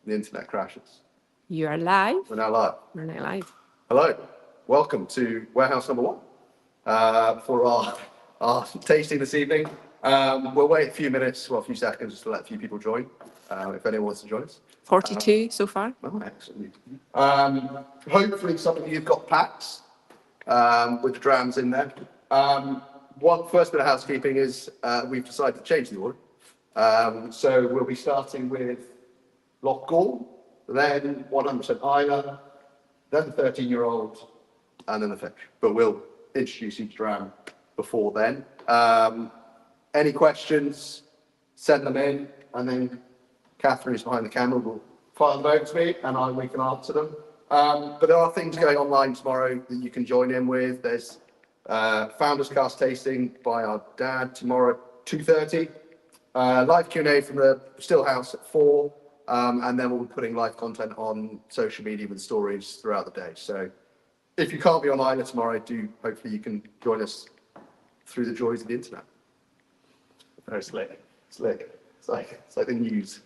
The internet crashes. You are live. We're now live. We're now live. Hello. Welcome to warehouse number 1 for our tasting this evening. We'll wait a few minutes, well, a few seconds, just to let a few people join, if anyone wants to join us. 42 so far. Oh, excellent. Hopefully some of you have got packs with the drams in there. One first bit of housekeeping is we've decided to change the order. So we'll be starting with Loch Gorm, then 100% Islay, then the 13-year-old, and then the Fèis. But we'll introduce each dram before then. Any questions, send them in, and then Catherine, who's behind the camera, will fire them over to me, and we can answer them. But there are things going online tomorrow that you can join in with. There's Founders Cast tasting by our dad tomorrow at 2:30. Live Q&A from the Still House at 4. And then we'll be putting live content on social media with stories throughout the day. So if you can't be on Islay tomorrow, hopefully you can join us through the joys of the internet. Very slick. Slick. It's like the news.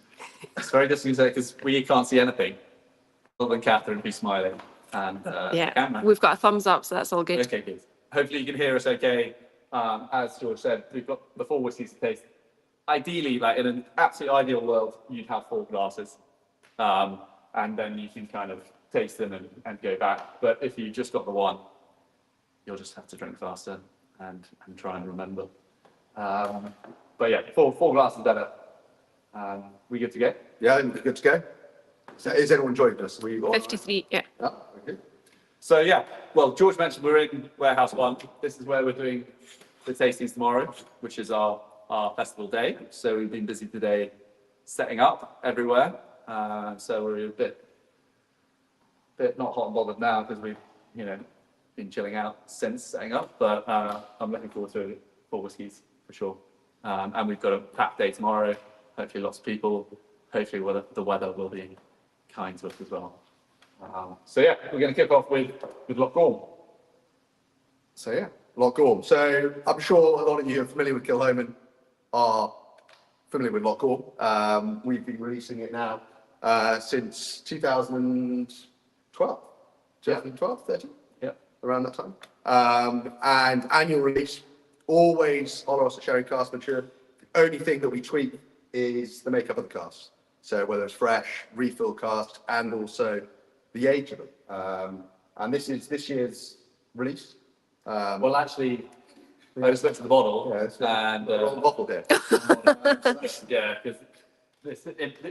It's very difficult to say because we can't see anything other than Catherine who's smiling and camera. We've got a thumbs up, so that's all good. Okay, good. Hopefully you can hear us okay. As George said, we've got the 4 whiskies to taste. Ideally, like in an absolute ideal world, you'd have 4 glasses, and then you can kind of taste them and go back. But if you just got the 1, you'll just have to drink faster and try and remember. But yeah, 4 glasses better. We good to go? Yeah, good to go. So is anyone joining us? 53, yeah. Oh, okay. So yeah, well, George mentioned we're in Warehouse 1. This is where we're doing the tastings tomorrow, which is our festival day. So we've been busy today setting up everywhere. So we're a bit not hot and bothered now because we've, been chilling out since setting up, but I'm looking forward to it for whiskies for sure. And we've got a packed day tomorrow. Hopefully lots of people. Hopefully the weather will be kind to us as well. So yeah, we're going to kick off with Loch Gorm. So yeah, Loch Gorm. So I'm sure a lot of you are familiar with Kilhoman are familiar with Loch Gorm. We've been releasing it now since 2012, 13, around that time. And annual release, always Oloroso sherry cask mature. The only thing that we tweak is the makeup of the casks. So whether it's fresh, refill casks, and also the age of them. And this is this year's release. Well, actually, I just looked at the bottle and the bottle there. Yeah, because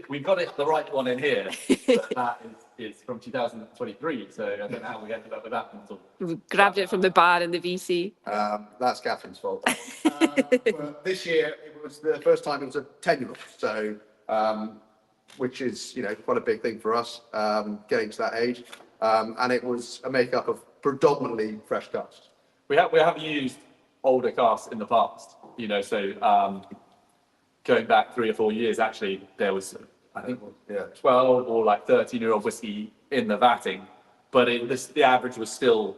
we've got the right one in here, but that is from 2023. So I don't know how we ended up with that one. We grabbed it from the bar in the VC. That's Catherine's fault. Well, this year it was the first time it was a 10-year-old. So which is quite a big thing for us, getting to that age. And it was a makeup of predominantly fresh casks. We have used older casks in the past, so going back 3 or 4 years, actually, there was, I think, 12 or like 13-year-old whiskey in the vatting, but the average was still,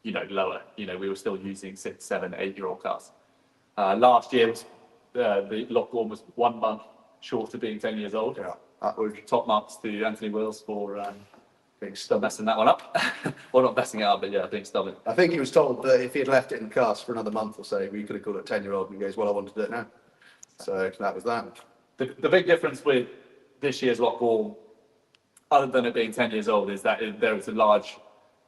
lower. We were still using 6, 7, 8-year-old casks. Last year, the Loch Gorm was 1 month short of being 10 years old. Yeah, that was top marks to Anthony Wills for being stubborn, messing that one up. Well, not messing it up, but being stubborn. I think he was told that if he had left it in cask for another month or so, we could have called it a 10-year-old, and he goes, well, I want to do it now. So that was that. The big difference with this year's Loch Gorm, other than it being 10 years old, is that there is a large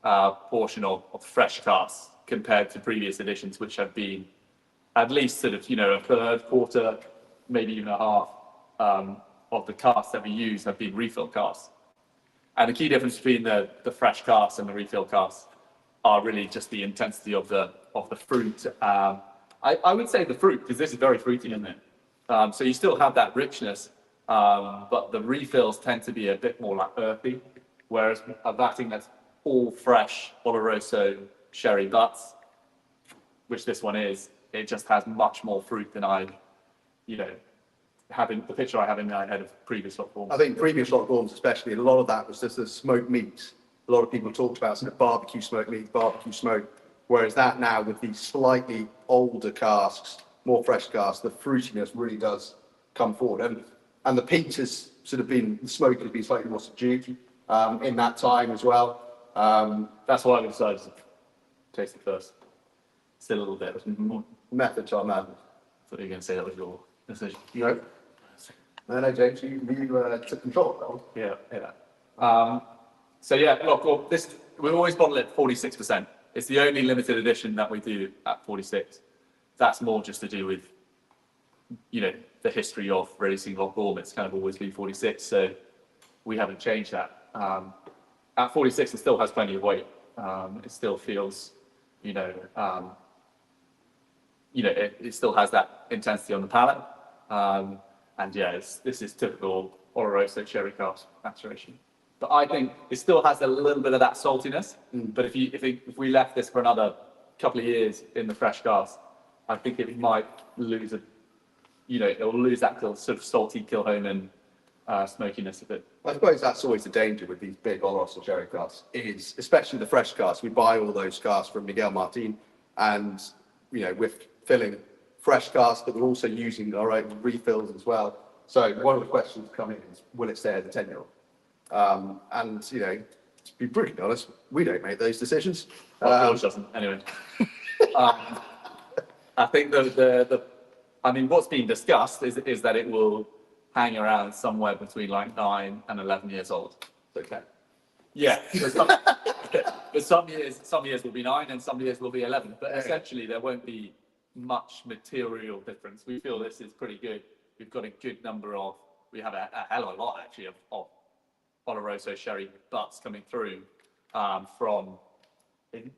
portion of fresh casks compared to previous editions, which have been at least sort of, a third, quarter, maybe even a half of the casks that we use have been refill casks. And the key difference between the fresh casks and the refill casks are really just the intensity of the fruit. I would say the fruit, because this is very fruity, isn't it? So you still have that richness, but the refills tend to be a bit more like earthy, whereas a vatting that's all fresh Oloroso sherry butts, which this one is, it just has much more fruit than having the picture I have in my head of previous Loch Gorms. I think previous Loch Gorms especially, a lot of that was just the smoked meat. A lot of people talked about sort of barbecue smoked meat, barbecue smoke, whereas that now with these slightly older casks, more fresh casks, the fruitiness really does come forward. And the peat is sort of been, the smoke has been slightly more subdued in that time as well. That's why we decided to taste it first. Still a little bit more. Method to our madness. I thought you were going to say that was your decision. No, no, James, you took control of that one. Yeah. So yeah, look, well, this we always bottle it 46%. It's the only limited edition that we do at 46. That's more just to do with, you know, the history of releasing Loch Gorm. It's kind of always been 46, so we haven't changed that. At 46, it still has plenty of weight. It still feels, it still has that intensity on the palate. And yeah, this is typical Oloroso sherry cask maturation. But I think it still has a little bit of that saltiness. But if we left this for another couple of years in the fresh cask, I think it might lose it'll lose that sort of salty Kilhoman smokiness of it. I suppose that's always the danger with these big Oloroso sherry casks, is especially the fresh casks. We buy all those casks from Miguel Martin, and we're filling fresh casks, but we're also using our own refills as well. So one of the questions coming is, will it stay as a 10-year-old? And to be brutally honest, we don't make those decisions. Well, George doesn't, anyway. I think what's being discussed is that it will hang around somewhere between like 9 and 11 years old. Okay. Yeah. But some years will be 9 and some years will be 11. But essentially, there won't be much material difference. We feel this is pretty good. We've got a good number of, we have a hell of a lot actually of Oloroso sherry butts coming through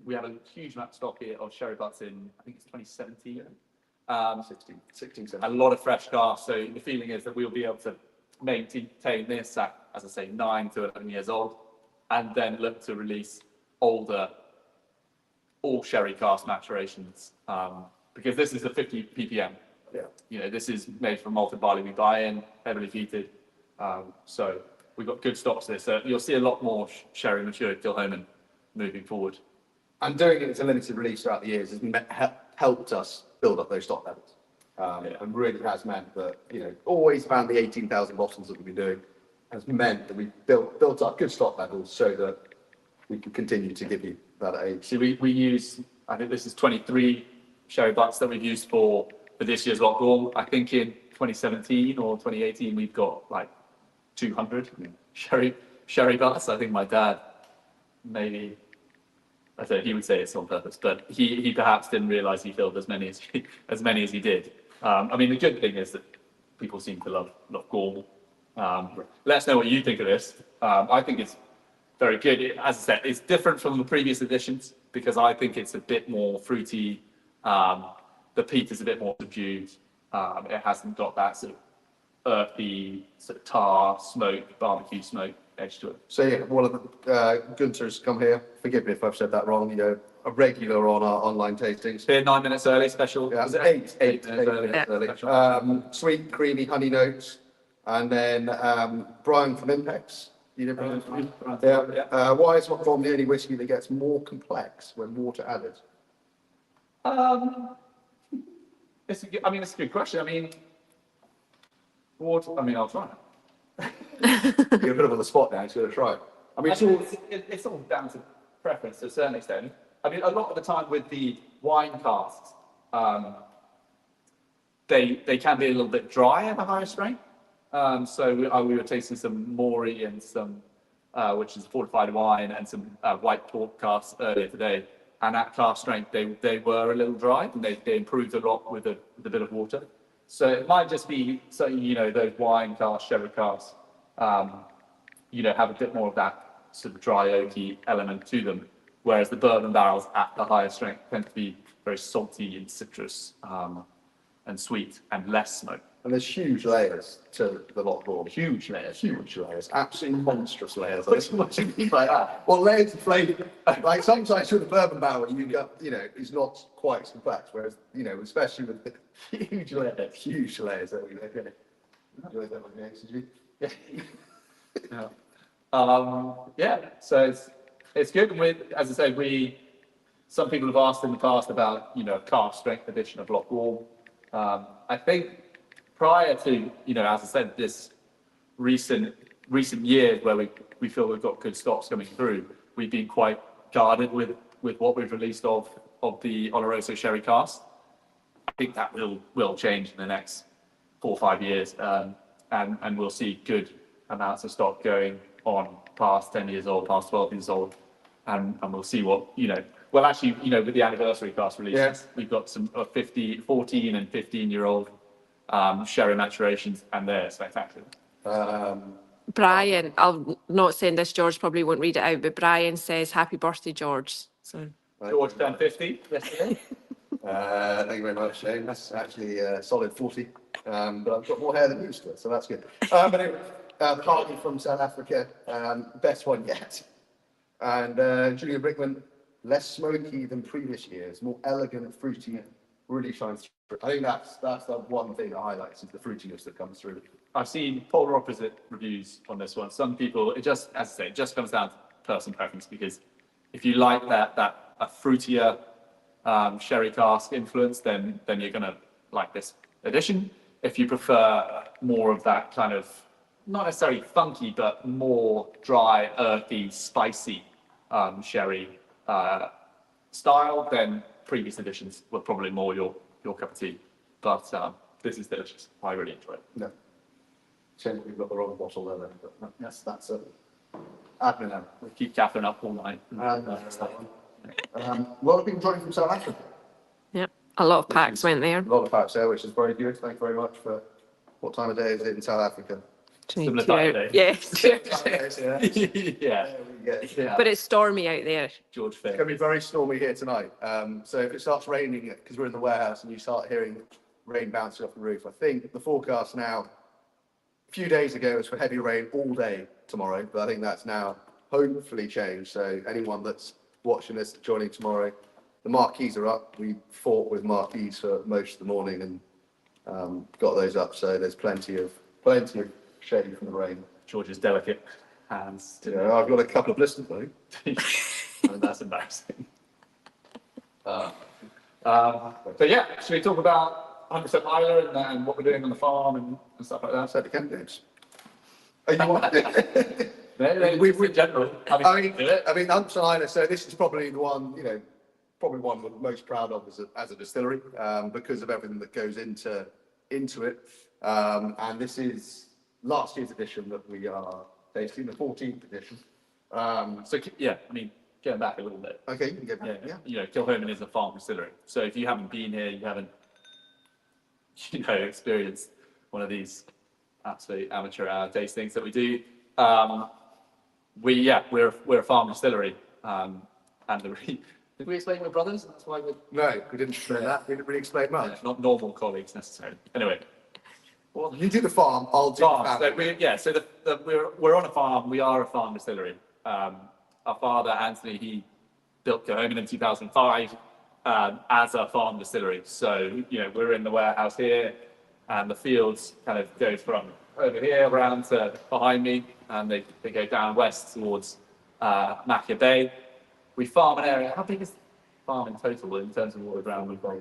we have a huge amount of stock here of sherry butts in, I think it's 2017. 16, 17. A lot of fresh casks. So the feeling is that we'll be able to maintain this at, as I say, 9 to 11 years old, and then look to release older, all sherry cask maturations. Because this is a 50 ppm. Yeah. This is made from malted barley we buy in, heavily peated. So we've got good stocks there. So you'll see a lot more sherry matured Kilhoman moving forward. And doing it as a limited release throughout the years has helped us build up those stock levels. And really has meant that, always around the 18,000 bottles that we've been doing has meant that we've built up good stock levels so that we can continue to give you that age. So we use, I think this is 23 sherry butts that we've used for this year's Loch Gorm. I think in 2017 or 2018, we've got like 200 sherry butts. I think my dad maybe, I don't know, he would say it's on purpose, but he perhaps didn't realize he filled as many as he did. The good thing is that people seem to love Loch Gorm. Let us know what you think of this. I think it's very good. As I said, it's different from the previous editions because I think it's a bit more fruity. The peat is a bit more subdued. It hasn't got that sort of earthy, sort of tar, smoke, barbecue smoke edge to it. So yeah, one of the Gunter's come here. Forgive me if I've said that wrong. A regular on our online tastings. Here 9 minutes early, special. Yeah, Was it eight minutes early? early. Sweet, creamy, honey notes, and then Brian from Impex. Brian? Yeah. Why is Loch Gorm the only whiskey that gets more complex when water added? It's a good question. I'll try it. You're a bit on the spot now, so try it. It's all down to preference to a certain extent. A lot of the time with the wine casks, they can be a little bit dry at a higher strength. So we were tasting some Mori and some, which is fortified wine, and some white port casks earlier today. And at cask strength, they were a little dry, and they improved a lot with a bit of water. So it might just be, those wine casks, sherry casks, have a bit more of that sort of dry oaky element to them, whereas the bourbon barrels at the higher strength tend to be very salty and citrus and sweet and less smoke. And there's huge layers to the Loch Gorm. Huge layers. Absolutely monstrous layers. What do you mean by that? Well, layers of flavour. Like sometimes with the bourbon barrel, you get, it's not quite as complex. Whereas, especially with the huge layers that we live in. Enjoy that with me, yeah. So it's good. And as I say, some people have asked in the past about, a cask strength edition of Loch Gorm. I think prior to, as I said, this recent years where we feel we've got good stocks coming through, we've been quite guarded with what we've released of the Oloroso sherry cask. I think that will change in the next 4 or 5 years, and we'll see good amounts of stock going on past 10 years old, past 12 years old, and we'll see what, well, actually, with the anniversary cask releases, Yes. we've got some 14 and 15-year-old sherry maturations, and they're spectacular. Brian, I'll not saying this, George probably won't read it out, but Brian says, happy birthday, George. So George turned 50 yesterday. Thank you very much, Shane. That's actually a solid 40, but I've got more hair than you still, so that's good. But anyway, Hardy from South Africa, best one yet. And Julia Brickman, less smoky than previous years, more elegant, fruity, really shines through. I think that's the one thing that highlights is the fruitiness that comes through. I've seen polar opposite reviews on this one. Some people, it just, as I say, it just comes down to personal preference, because if you like that a fruitier sherry cask influence, then you're gonna like this edition. If you prefer more of that kind of, not necessarily funky, but more dry, earthy, spicy sherry style, then previous editions were probably more your cup of tea. But this is delicious. I really enjoy it. No. Shame that we've got the wrong bottle there, then, but that's a admin error. We keep Catherine up all night. A lot of people joining from South Africa. yeah, a lot of packs went there. A lot of packs there, which is very good. Thank you very much for what time of day is it in South Africa? Similar time of day. Yeah, Yeah. Yeah. but it's stormy out there. George It's going to be very stormy here tonight. So if it starts raining, because we're in the warehouse and you start hearing rain bouncing off the roof, I think the forecast now, a few days ago, was for heavy rain all day tomorrow, but I think that's now hopefully changed. So anyone that's watching this, joining tomorrow, the marquees are up. We fought with marquees for most of the morning and got those up. So there's plenty of shade from the rain. George's delicate hands. Yeah, I've got a couple of blisters though. And that's embarrassing. But yeah, should we talk about 100% Islay and what we're doing on the farm and stuff like that? So the candidates. Oh, you want? We in general. I mean, 100% Islay. So this is probably the one, probably one we're most proud of as a distillery, because of everything that goes into it. And this is last year's edition that we are tasting, the 14th edition. So yeah, going back a little bit. Okay, you can go back. Yeah. Kilhoman is a farm distillery. So if you haven't been here, you haven't, experienced one of these absolute amateur hour tastings that we do. We're a farm distillery, and did we explain we're brothers? That's why we're No, we didn't explain that. We didn't really explain much. not normal colleagues necessarily. Anyway. Well, you do the farm, I'll do the family. So we're on a farm. We are a farm distillery. Our father Anthony, he built Kilhoman in 2005 as a farm distillery. So we're in the warehouse here, and the fields kind of go from over here around to behind me, and they go down west towards Macchia Bay. We farm an area. How big is the farm in total in terms of water ground we've got?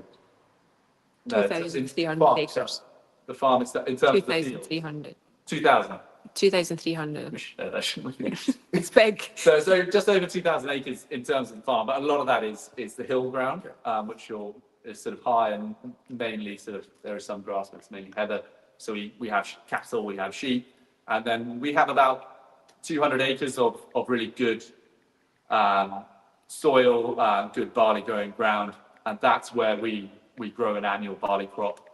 2,300 acres. The farm is in terms of the field. 2,300. 2,000. 2,300. That shouldn't be. It's big. So just over 2,000 acres in terms of the farm, but a lot of that is the hill ground, which is sort of high and mainly there is some grass, but it's mainly heather. So we have cattle, we have sheep, and then we have about 200 acres of really good soil, good barley growing ground, and that's where we grow an annual barley crop.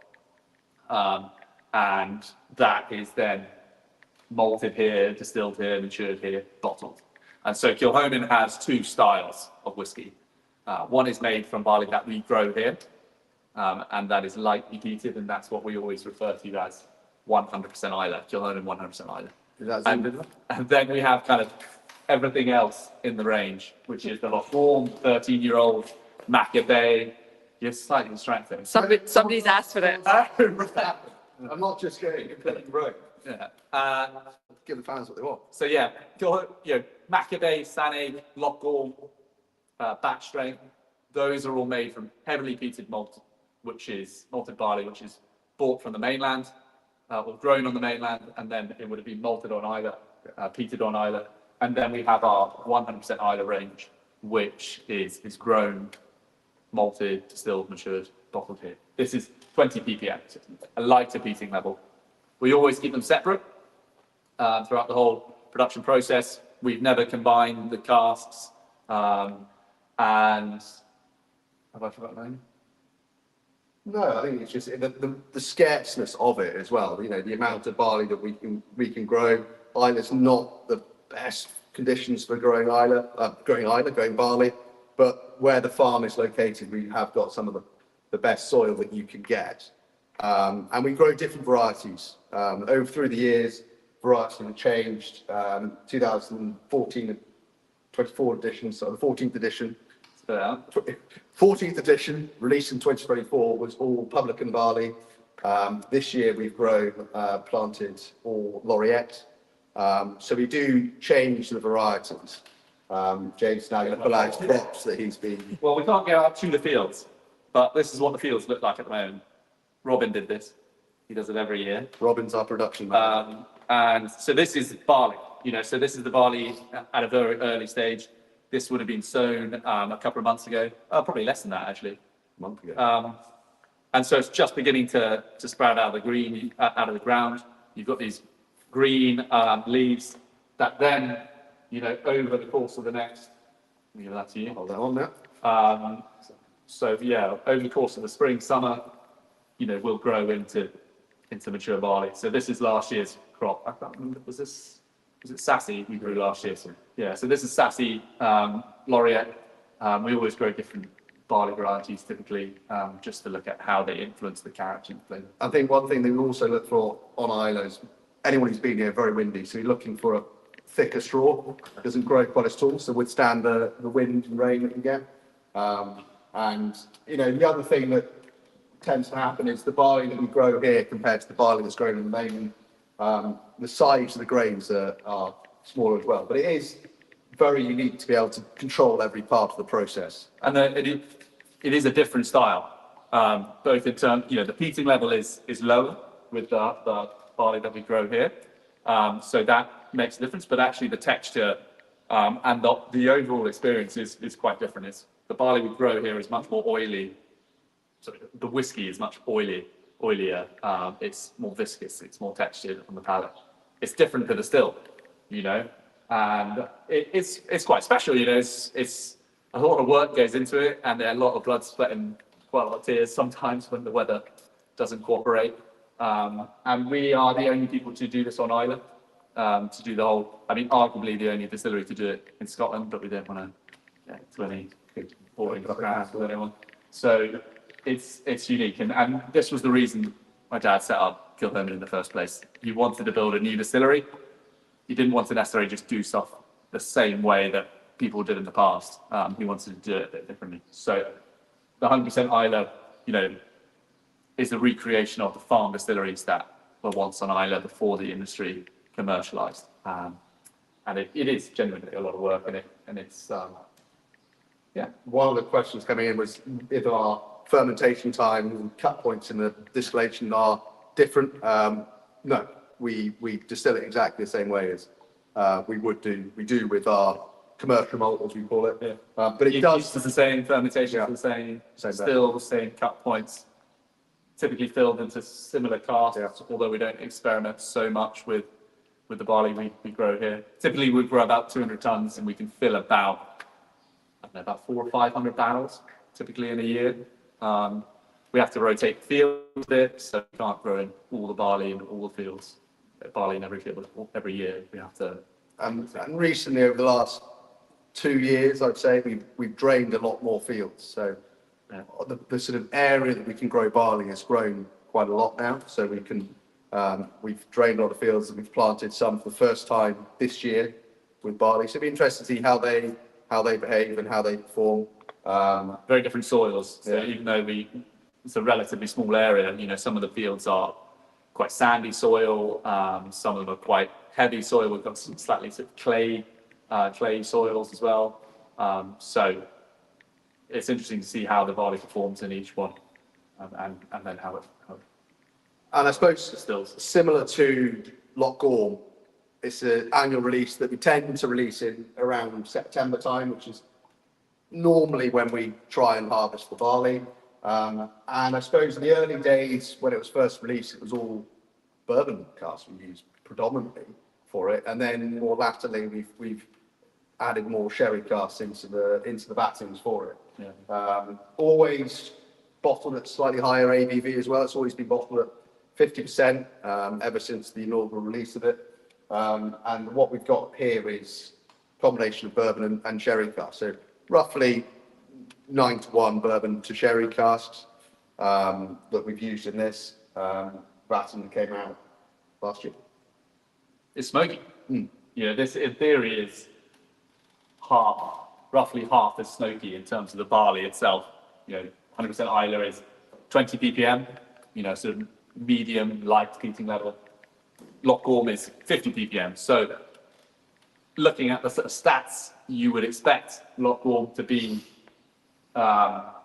And that is then malted here, distilled here, matured here, bottled. And so Kilhoman has 2 styles of whiskey. One is made from barley that we grow here, and that is lightly heated, and that's what we always refer to as 100% Islay, Kilhoman 100% Islay. And then we have kind of everything else in the range, which is the Lochorn, 13-year-old, Macchia Bay. You're slightly distracting. Somebody's asked for it. I'm not just going completely rogue. Yeah. Give the fans what they want. So yeah, Macchia Bay, Sane, Lochorn, batch strength, those are all made from heavily peated malted barley, which is bought from the mainland. or grown on the mainland, and then it would have been malted on Islay, peated on Islay. And then we have our 100% Islay range, which is grown, malted, distilled, matured, bottled here. This is 20 ppm, a lighter peating level. We always keep them separate throughout the whole production process. We've never combined the casks, and have I forgotten anything? No, I think it's just the scarceness of it as well. You know, the amount of barley that we can grow. Islay's not the best conditions for growing barley, but where the farm is located, we have got some of the best soil that you can get. And we grow different varieties. Through the years, varieties have changed. 2014 and 24 edition, so the 14th edition. 14th edition, released in 2024, was all publican barley. This year we've planted all laureate. So we do change the varieties. James now going to pull out his crops that he's been. Well, we can't go out to the fields, but this is what the fields look like at the moment. Robin did this. He does it every year. Robin's our production man. And so this is barley, so this is the barley at a very early stage. This would have been sown a couple of months ago, probably less than that actually. A month ago. And so it's just beginning to sprout out of the ground. You've got these green leaves that then, over the course of the next, let me give that to you. Hold that on now. So yeah, over the course of the spring, summer, will grow into mature barley. So this is last year's crop. I can't remember, was it Sassy we grew last year? Yeah, so this is Sassy, laureate. We always grow different barley varieties typically, just to look at how they influence the character and flavour. I think one thing that we also look for on Islay is anyone who's been here, very windy, so you're looking for a thicker straw. It doesn't grow quite as tall, so withstand the wind and rain that you get. And the other thing that tends to happen is the barley that we grow here compared to the barley that's grown in the mainland, the size of the grains are smaller as well. But it is very unique to be able to control every part of the process. And it is a different style, both in terms, the peating level is lower with the barley that we grow here. So that makes a difference, but actually the texture and the overall experience is quite different. The barley we grow here is much more oily. So the whiskey is much oilier. It's more viscous. It's more textured on the palate. It's different to the still, and it's quite special. It's a lot of work goes into it, and there are a lot of blood, sweat, and quite a lot of tears sometimes when the weather doesn't cooperate. And we are the only people to do this on Islay, to do the whole. I mean, arguably the only distillery to do it in Scotland, but we don't want to get to any boring crap with anyone. So it's unique, and this was the reason my dad set up Kilherman in the first place. He wanted to build a new distillery. He didn't want to necessarily just do stuff the same way that people did in the past. He wanted to do it a bit differently. So the 100% Islay, is a recreation of the farm distilleries that were once on Islay before the industry commercialised. And it is genuinely a lot of work in it, and it's yeah. One of the questions coming in was if our fermentation time and cut points in the distillation are different. No, we distill it exactly the same way as we do with our commercial malt, as we call it. Yeah. But it does. It's the same fermentation, the same still, the same cut points, typically filled into similar casks, although we don't experiment so much with the barley we grow here. Typically we grow about 200 tons, and we can fill about 400 or 500 barrels, typically in a year. We have to rotate the field a bit, so we can't grow in all the barley in all the fields. Barley in every field every year. We have to. And recently, over the last 2 years, I'd say we've drained a lot more fields. So the sort of area that we can grow barley has grown quite a lot now. So we've drained a lot of fields, and we've planted some for the first time this year with barley. So it'd be interesting to see how they behave and how they perform. Very different soils. So even though it's a relatively small area, some of the fields are quite sandy soil. Some of them are quite heavy soil. We've got some slightly sort of clay soils as well. So it's interesting to see how the barley performs in each one, and then how it. And I suppose Distills. similar to Loch Gorm, it's an annual release that we tend to release in around September time, which is normally when we try and harvest the barley. And I suppose in the early days when it was first released, it was all bourbon casks we used predominantly for it. And then more latterly, we've added more sherry casks into the battings for it. Yeah. Always bottled at slightly higher ABV as well. It's always been bottled at 50% ever since the inaugural release of it. And what we've got here is a combination of bourbon and sherry casks. So roughly 9-to-1 bourbon to sherry casks that we've used in this. Batten came out last year. It's smoky. You know, this in theory is roughly half as smoky in terms of the barley itself. You know, 100% Islay is 20 ppm, you know, sort of medium, light heating level. Loch Gorm is 50 ppm. So looking at the sort of stats, you would expect Loch Gorm to be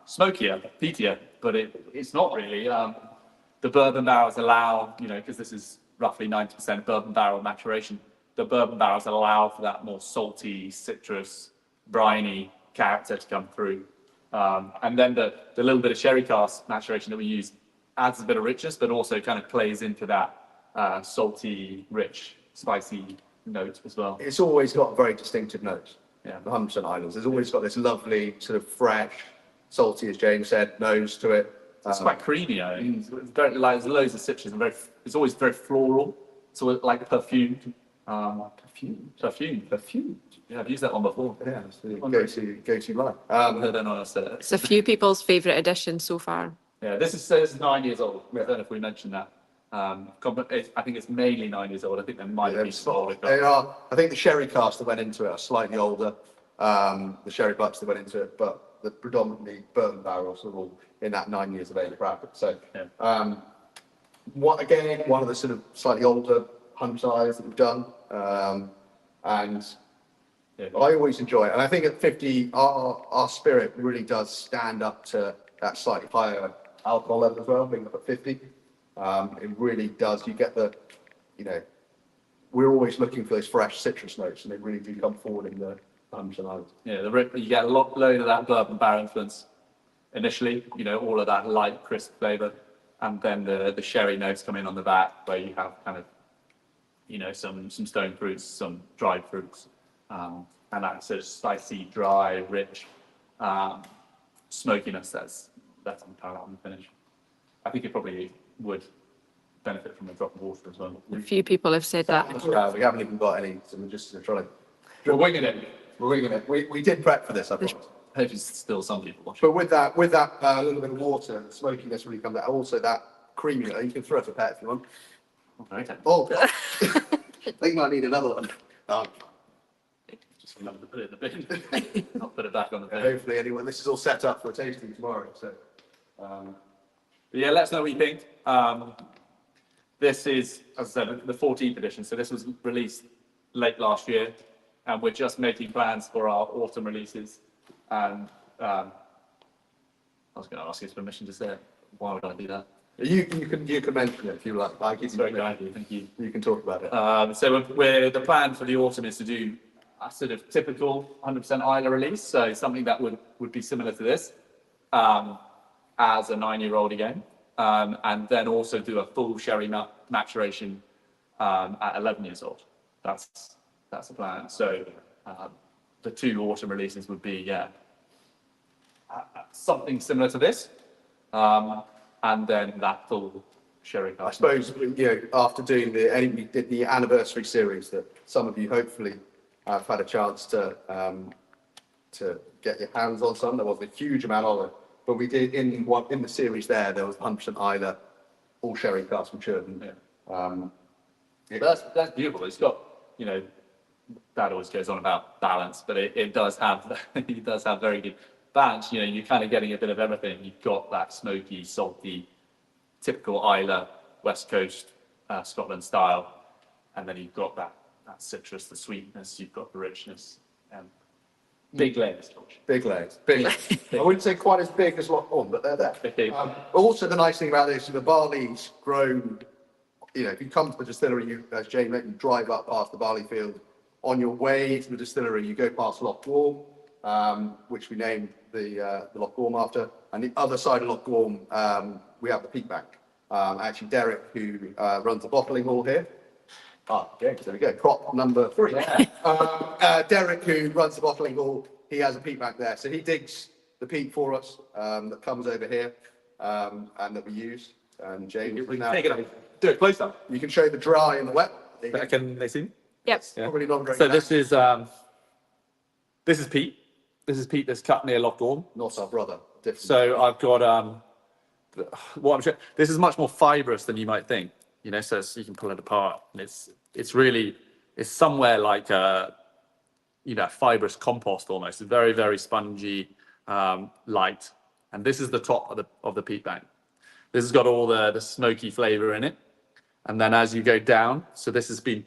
smokier, peatier, but it's not really. The bourbon barrels allow, you know, because this is roughly 90% bourbon barrel maturation, the bourbon barrels allow for that more salty, citrus, briny character to come through. And then the little bit of sherry cask maturation that we use adds a bit of richness, but also kind of plays into that salty, rich, spicy note as well. It's always got a very distinctive note. Yeah. The 100% Islands. There's always got this lovely sort of fresh, salty, as James said, nose to it. It's quite creamy. I mean. It's very, like, there's loads of citrus and it's always very floral. It's always like perfumed. Perfumed. Yeah, I've used that one before. Yeah, it's the go-to line. I've heard anyone else say it. It's a few people's favourite edition so far. Yeah, this is 9 years old. I don't know if we mentioned that. I think it's mainly 9 years old. I think there might be smaller. They are. I think the sherry casks that went into it are slightly older. The sherry butts that went into it, but the predominantly bourbon barrels are all in that 9 years of age bracket. So, Yeah. one of the sort of slightly older 100% Isles that we've done, and Yeah. I always enjoy it. And I think at 50, our spirit really does stand up to that slightly higher alcohol level as well, being up at 50. It really does. You get the, you know, we're always looking for those fresh citrus notes, and they really do come forward in the 100% Isles. Yeah, you get a load of that bourbon barrel influence initially, you know, all of that light, crisp flavour, and then the sherry notes come in on the back, where you have kind of, you know, some stone fruits, some dried fruits, and that sort of spicy, dry, rich smokiness that's on palate on the finish. I think it probably would benefit from a drop of water as well. A few people have said that. We haven't even got any, so we're just trying to. We're winging it. We did prep for this, I promise. Hopefully still some people watching. But with that little bit of water, the smokiness really comes out. Also that creamy, you can throw it a pet if you want. Okay. Oh, I think I need another one. Just remember to put it in the bin. Not put it back on the bin. Hopefully, anyway, this is all set up for a tasting tomorrow. So, But yeah, let us know what you think. This is, as I said, the 14th edition. So this was released late last year, and we're just making plans for our autumn releases. And I was going to ask you for permission to say it. Why would I do that? you can mention it if you like. It's very kind of you. Thank you. You can talk about it. So the plan for the autumn is to do a sort of typical 100% Islay release. So something that would be similar to this as a 9-year-old again. And then also do a full sherry maturation at 11 years old. That's the plan. So the 2 autumn releases would be something similar to this, and then that full sherry. I suppose, you know, after doing we did the anniversary series that some of you hopefully have had a chance to get your hands on some. There wasn't a huge amount of it, but we did in the series there was 100% Islay, all sherry cask matured. And, That's beautiful. It's got, you know, that always goes on about balance, but it does have it does have very good balance. You know, you're kind of getting a bit of everything. You've got that smoky, salty, typical Islay, West Coast, Scotland style, and then you've got that citrus, the sweetness. You've got the richness. Big layers, George. Big layers. Big. I wouldn't say quite as big as Loch Gorm, but they're there. Okay. Also, the nice thing about this, the barley's grown. You know, if you come to the distillery, you, as Jane mentioned, you drive up past the barley field. On your way to the distillery, you go past Loch Gorm, which we named the Loch Gorm after. And the other side of Loch Gorm, we have the peat bank. Actually, Derek, who runs the bottling hall here. James, there we go. Prop number 3. Derek, who runs the bottling hall, he has a peat bank there. So he digs the peat for us that comes over here and that we use. And James, Take it up. Do it close up. you can show the dry and the wet. Can they see me? Yep. Yeah. Probably not very So nice. this is peat. This is peat that's cut near Loch Gorm. Not our brother. Different. So I've got what I'm showing. This is much more fibrous than you might think. You know, so you can pull it apart, and it's really somewhere like fibrous compost almost. It's very, very spongy, light, and this is the top of the peat bank. This has got all the smoky flavour in it, and then as you go down, so this has been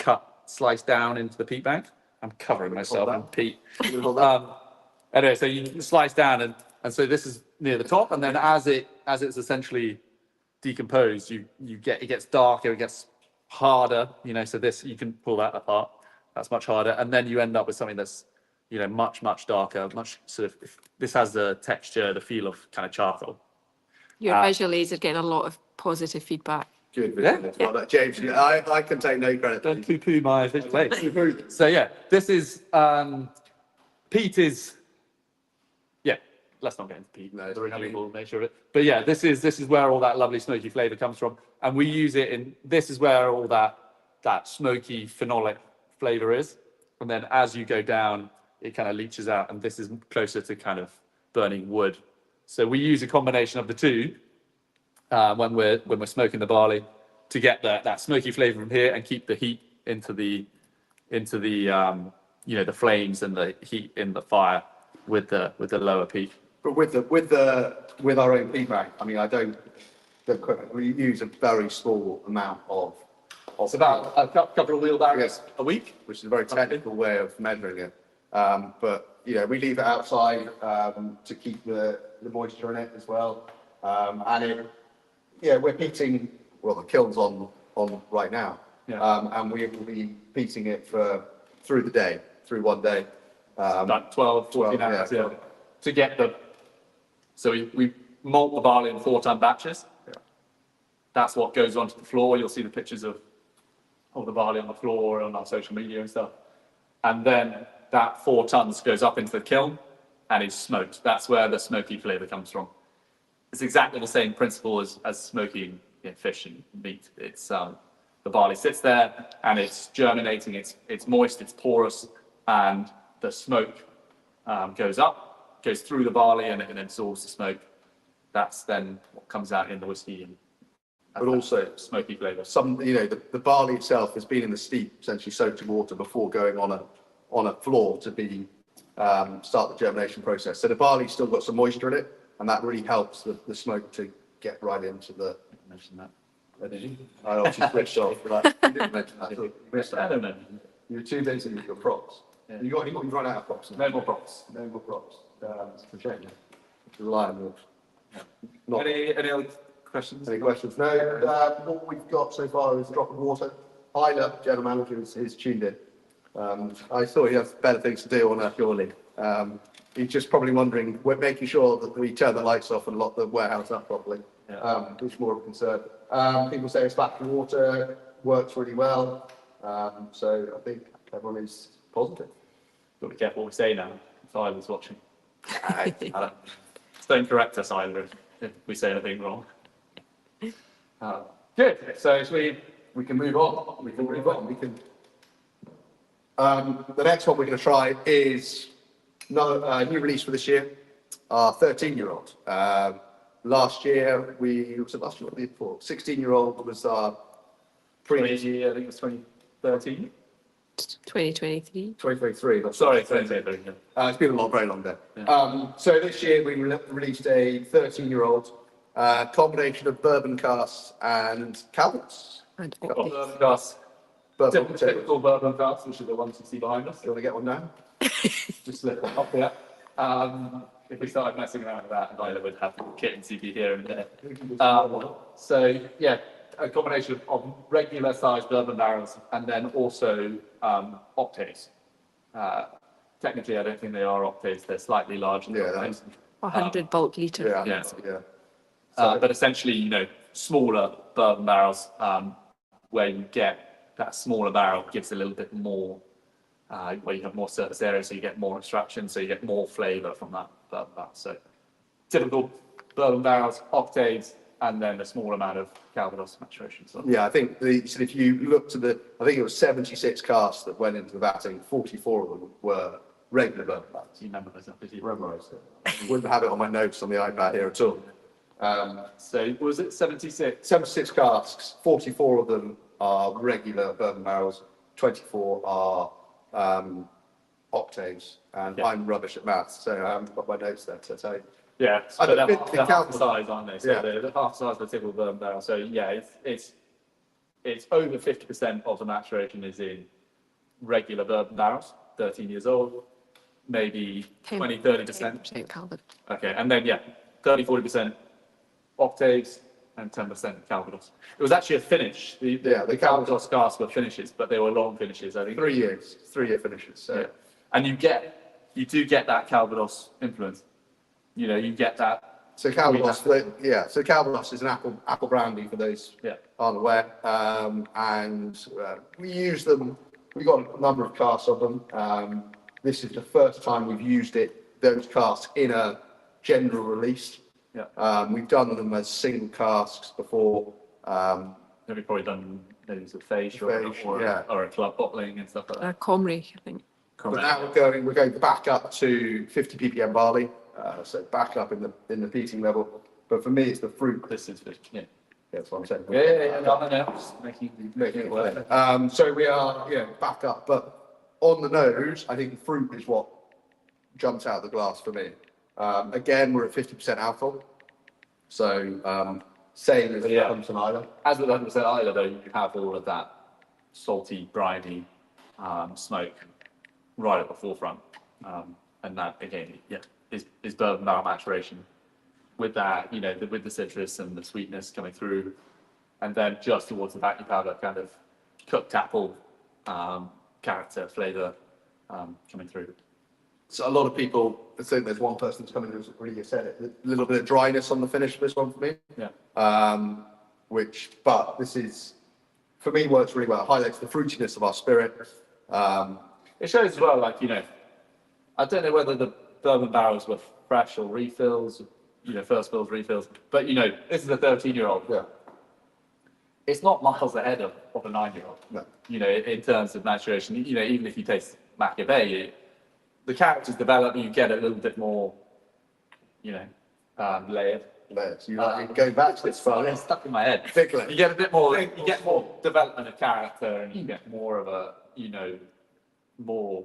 sliced down into the peat bank. I'm covering myself in peat. Anyway, so you slice down, and so this is near the top, and then as it's essentially decomposed, it gets darker, it gets harder. You know, so this you can pull that apart. That's much harder, and then you end up with something that's much darker, much sort of. This has the texture, the feel of kind of charcoal. Your visual aids are getting a lot of positive feedback. Good. Yeah. Well, James, I can take no credit. Don't poo-poo my visual aids. So yeah, this is peat is. Yeah, let's not get into peat. No, The renewable nature of it. But yeah, this is where all that lovely smoky flavour comes from, and we use it in. This is where all that smoky phenolic flavour is, and then as you go down, it kind of leaches out, and this is closer to kind of burning wood. So we use a combination of the two when we're smoking the barley to get that smoky flavour from here and keep the heat into the the flames and the heat in the fire with the lower peat. But with our own peat bank, I mean, we use a very small amount of. It's about a couple of wheelbarrows Yes. a week. Which is a very technical way of measuring it. But we leave it outside to keep the moisture in it as well. And we're peating. Well, the kiln's on right now. Yeah. And we will be peating it through one day. About 12, 14 hours, yeah. to get so we malt the barley in 4-ton batches. Yeah. That's what goes onto the floor. You'll see the pictures of the barley on the floor on our social media and stuff. And then that 4 tons goes up into the kiln and is smoked. That's where the smoky flavour comes from. It's exactly the same principle as smoking fish and meat. It's the barley sits there and it's germinating, it's moist, it's porous, and the smoke goes up, goes through the barley, and it absorbs the smoke. That's then what comes out in the whiskey and But also smoky flavour. The barley itself has been in the steep, essentially soaked in water before going on a floor to be start the germination process. So the barley's still got some moisture in it, and that really helps the smoke to get right into the. Mention that. Did you? I obviously switched off, but you didn't mention that. You missed I that. don't know. You were too busy with your props. Yeah. You've run out of props. No more props. No more props. It's a shame. Rely on yours. Not Any other questions? any questions? No. What we've got so far is a drop of water. Islay, general manager, is tuned in. I thought he has better things to do on that surely. He's just probably wondering, we're making sure that we turn the lights off and lock the warehouse up properly, which is more of a concern. People say it's battery water, works really well. So I think everyone is positive. Got to be careful what we say now. Isla's watching. Don't correct us, Isla, if we say anything wrong. Good. So We can move on. We can move on. The next one we're going to try is another new release for this year. Our 13-year-old. Last year, what the year before? 16-year-old was our I think it was 2013. 2023. 2023. Sorry, 2013. It's been a very long day. So this year we released a 13-year-old combination of bourbon casks and Calverts. And Gas bourbon. Typical bourbon cask, which are the ones you see behind us. You want to get one now? Just slip one off here. If we started messing around with that, Islay would have kit and CP here and there. So yeah, a combination of regular sized bourbon barrels and then also octaves. Technically, I don't think they are octaves; they're slightly larger than octaves. 100 bulk litre. Yeah. But essentially, smaller bourbon barrels, where you get that smaller barrel gives a little bit more, where you have more surface area, so you get more extraction, so you get more flavour from that bourbon barrel. So typical bourbon barrels, octaves, and then a small amount of Calvados maturation. So. Yeah, I think if you look to I think it was 76 casks that went into the vatting, 44 of them were regular bourbon barrels. You remember those, did you? Memorised it. I wouldn't have it on my notes on the iPad here at all. So was it 76? 76 casks, 44 of them are regular bourbon barrels, 24 are octaves, and I'm rubbish at maths, so I haven't got my notes there to tell you. Yeah, I so don't they're think half the size, aren't they? So Yeah. they're half the size of the typical bourbon barrel. So yeah, it's over 50% of the maturation is in regular bourbon barrels, 13 years old, maybe 20, 30%. 10% Calvados. Okay, and then 30, 40% octaves and 10% Calvados. It was actually a finish. The Calvados casks were finishes, but they were long finishes, I think. 3 years, 3-year finishes. So. Yeah. And you do get that Calvados influence. You get that. So Calvados, so Calvados is an apple brandy for those who aren't aware, and we use them. We've got a number of casks of them. This is the first time we've used those casks in a general release. Yeah. We've done them as single casks before. We've probably done maybe some Fèis or a club bottling and stuff like that. Comrie, I think. But now we're going back up to 50 ppm barley, so back up in the peating level. But for me, it's the fruit. This is 50. Yeah. That's what I'm saying. Yeah. No, just making it work. So we are back up, but on the nose, I think the fruit is what jumps out of the glass for me. Again, we're at 50% alcohol, so same as Thompson Islay. As with 100% Islay, though, you have all of that salty, briny smoke right at the forefront, and that again, is bourbon barrel maturation with that, with the citrus and the sweetness coming through, and then just towards the back, you have a kind of cooked apple character flavour coming through. So a lot of people, I think there's one person that's coming who's already said it, a little bit of dryness on the finish of this one for me. Yeah. But this is, for me, works really well. It highlights the fruitiness of our spirit. It shows as well, I don't know whether the bourbon barrels were fresh or refills, first fills, refills, but this is a 13-year-old. Yeah. It's not miles ahead of a 9-year-old. No. In terms of maturation, even if you taste Macabee, the characters develop, you get a little bit more, layered. Layers. You going back to this far? It's stuck in my head. Particularly. You get a bit more, you get more development of character, and you get more of a, more.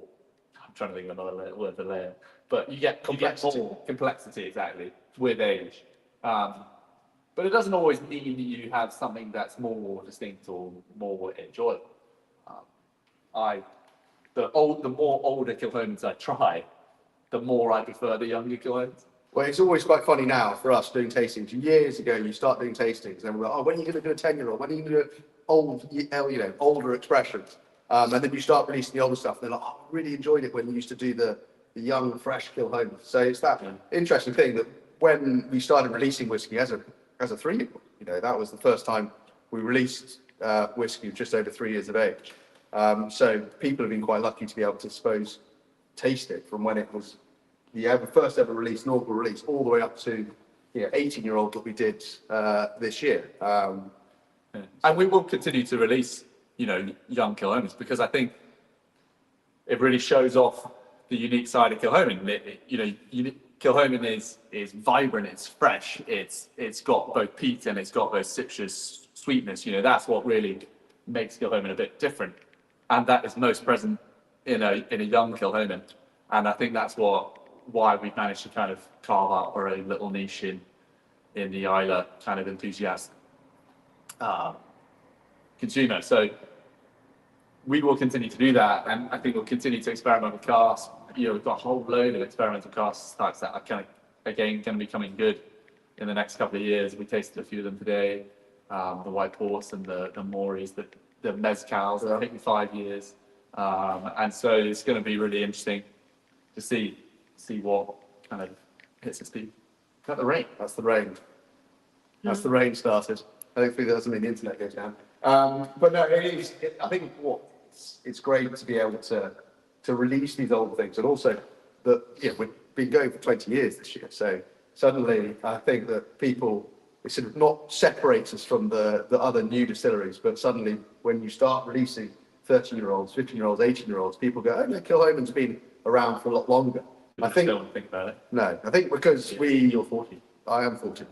I'm trying to think of another word for layer, but you get more complexity exactly with age. But it doesn't always mean that you have something that's more distinct or more enjoyable. The more older Kilhonans I try, the more I prefer the younger Kilhonans. Well, it's always quite funny now for us doing tastings. Years ago, you start doing tastings, and we're like, when are you going to do a 10-year-old? When are you going to do older expressions? And then you start releasing the older stuff, and they're like, I really enjoyed it when you used to do the young, fresh Kilhonans. So it's that interesting thing that when we started releasing whiskey as a 3-year-old, that was the first time we released whiskey just over 3 years of age. So people have been quite lucky to be able to, taste it from when it was the first ever release, inaugural release, all the way up to 18-year-old that we did this year. And we will continue to release, young Kilhonans, because I think it really shows off the unique side of Kilhonan. Kilhonan is vibrant, it's fresh, it's got both peat and it's got those citrus sweetness. That's what really makes Kilhonan a bit different, and that is most present in a young Kilhonan. And I think that's why we've managed to kind of carve out our own little niche in the Islay kind of enthusiast consumer. So we will continue to do that, and I think we'll continue to experiment with casks. We've got a whole load of experimental cask types that are kind of, again, going to be coming good in the next couple of years. We tasted a few of them today, the white horse and the Moris, the mezcals, that take me 5 years. And so it's going to be really interesting to see what kind of hits its peak. Is that the rain? That's the rain. That's the rain started. Hopefully that doesn't mean the internet goes down. But no, I think it's great to be able to release these old things, and also that we've been going for 20 years this year. So suddenly I think that it sort of not separates us from the other new distilleries, but suddenly when you start releasing 13-year-olds, 15-year-olds, 18-year-olds, people go, oh no, Kilhoman's been around for a lot longer. I think don't think about it. No, I think because you're 40. I am 40.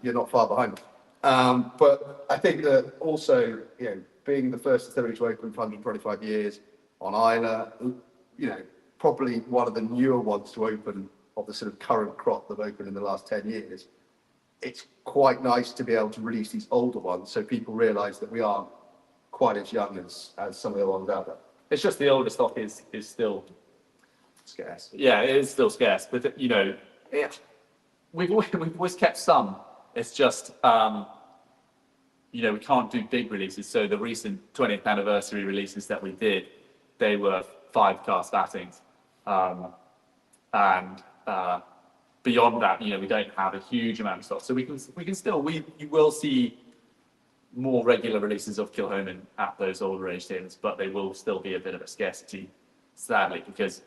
You're not far behind. But I think that also, being the first distillery to open for 125 years on Islay, probably one of the newer ones to open of the sort of current crop that have opened in the last 10 years. It's quite nice to be able to release these older ones so people realise that we aren't quite as young as some of the ones out there. It's just the older stock is still Scarce. Yeah, it is still scarce, but we've always kept some. It's just we can't do big releases. So the recent 20th anniversary releases that we did, they were 5 cask battings, and beyond that, we don't have a huge amount of stock. So you will see more regular releases of Kilhoman at those older age tables, but they will still be a bit of a scarcity, sadly, because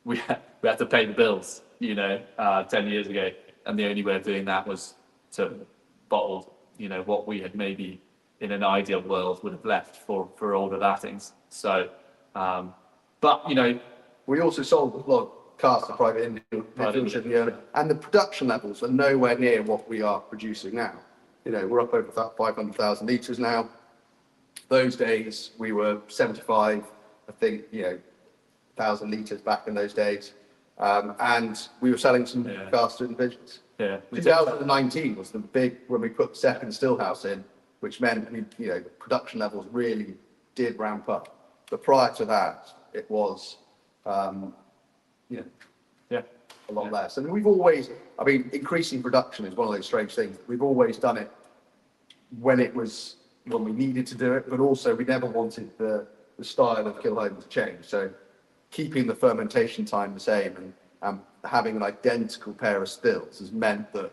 we had to pay the bills, 10 years ago, and the only way of doing that was to bottle, what we had maybe in an ideal world would have left for older battings. So, but we also sold a lot of casks to private individuals, and the production levels are nowhere near what we are producing now. We're up over 500,000 litres now. Those days we were 75, I think, 1,000 litres back in those days. And we were selling some casks to individuals. Yeah. 2019 was the big, when we put the second still house in, which meant the production levels really did ramp up. But prior to that, it was, a lot less. And we've always, increasing production is one of those strange things. We've always done it when we needed to do it, but also we never wanted the style of Kilhoman to change. So keeping the fermentation time the same and having an identical pair of stills has meant that,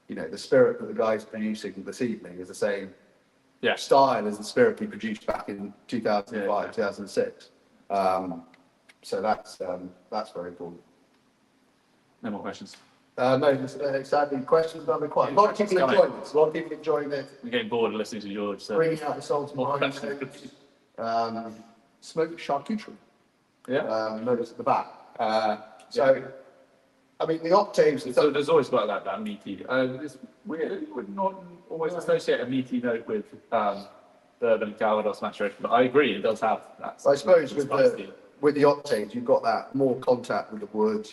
the spirit that the guys producing this evening is the same style as the spirit we produced back in 2005, 2006. So that's very important. No more questions. No, sadly, questions have been quite. A lot of people enjoying this. A lot of people enjoying it. I'm getting bored of listening to George. So. Bringing out the salt more. Smoked charcuterie. Yeah. Notice at the back. So, the octaves. So there's always got that meaty. It's weird. You would not always associate a meaty note with bourbon and Calvados maturation, but I agree, it does have that. I suppose with the octaves, you've got that more contact with the wood,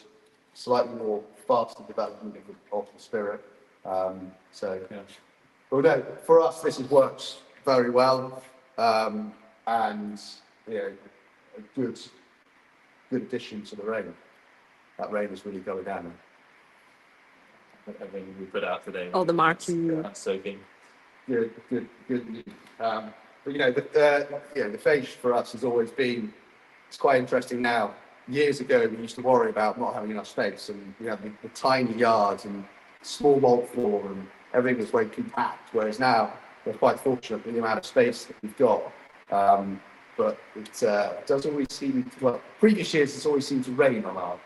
slightly more faster development of the spirit. But no, for us, this has worked very well, and a good addition to the rain. That rain is really going down. Everything we put out today. All the marks. Soaking. Good. But the Fèis for us has always been. It's quite interesting now. Years ago, we used to worry about not having enough space, and we had the tiny yards and small malt floor, and everything was way compact. Whereas now, we're quite fortunate with the amount of space that we've got. But it does always seem, previous years it's always seemed to rain on our